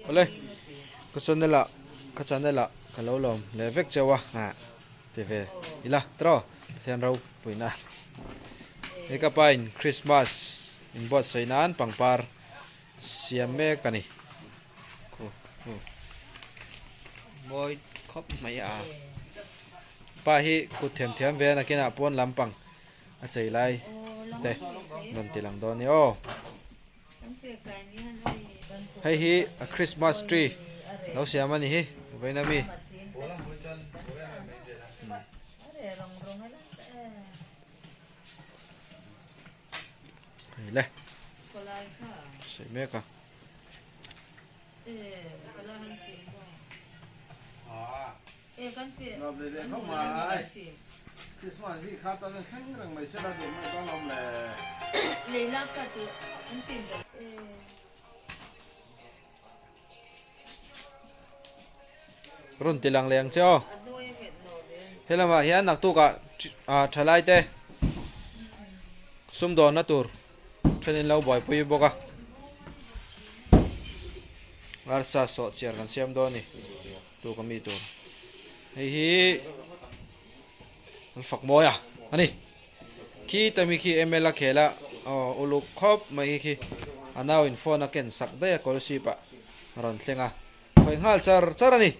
Ole, có xuân đây lạ, có chắn đây lạ, cả lâu lồm, lẽ vết chơi wa, thì về, đi là, trò, thiên râu, bụi nà, cái cặp ảnh Christmas, in bot say nan, pang par, siam me cani, môi khóc mấy pa hi, cụt thiam thiam về là cái nào pon làm pang, chạy lại, đây, nằm tì lăng đó nè, ô, hay hi, a Christmas tree. Lâu siya man hi, vậy na mi. Leh. Say me ka. Nó về đây không mà Christmas thì khá tao nên khánh rằng mày sẽ làm được mày con lòng là lấy lá cả chú anh xin được Run tilang leng cho. Hela ma hian nak tu ka thalai te. Sum do na tur. Thenin lo boy pui boka. Arsa so chiar kan siam do ni. Tu ka mi tur. Hei hi. Al fak moya. Ani. Ki tami ki emela khela uluk khop mai ki anaw in phone aken sak de ko si pa. Ron tlenga. Khoi hal char ani.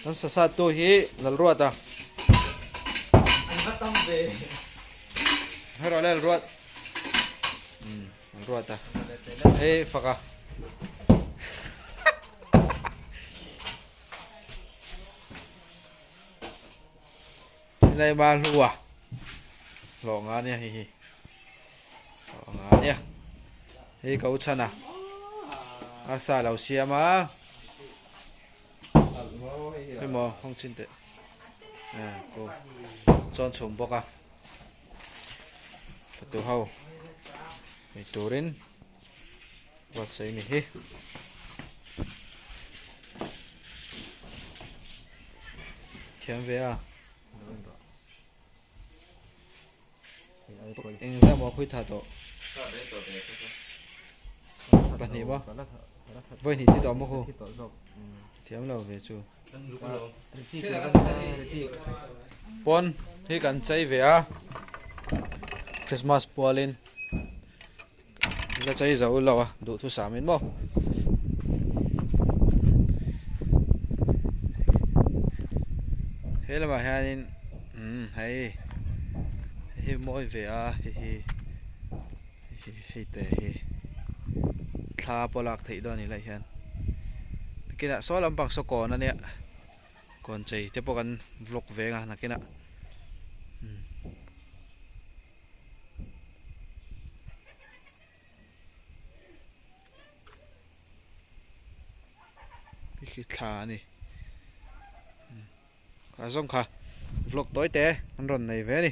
Tan sa sa tu hi lal ruat a. tâm về Hero lal ruat. Ruat a. Hey faka. Này ba lùa. Lọ ngã nha hi hi. Lọ ngã nha. Hi cậu chân à. Asa lau xia mà. Cái mò không chín tệ. Cô chọn chủng bọc à. Phải tu hậu. Mày tu rin. Và xây mì hi. Khiếm về à. Anh ra mò khui thả tổ. Bạn nhỉ bó. Vậy thì chỉ đó mò khu. Thiếm lâu về chú. Pon hi kan chai ve a Christmas polin ga chai zo lo a du thu samin mo hela ma hanin hay hi moi ve a hi te hi tha polak thei do ni lai hian kina so lampang so kon ania kon chei te pokan vlog ve nga nakina cái thà này cả giống cả vlog tối té ăn rần này về đi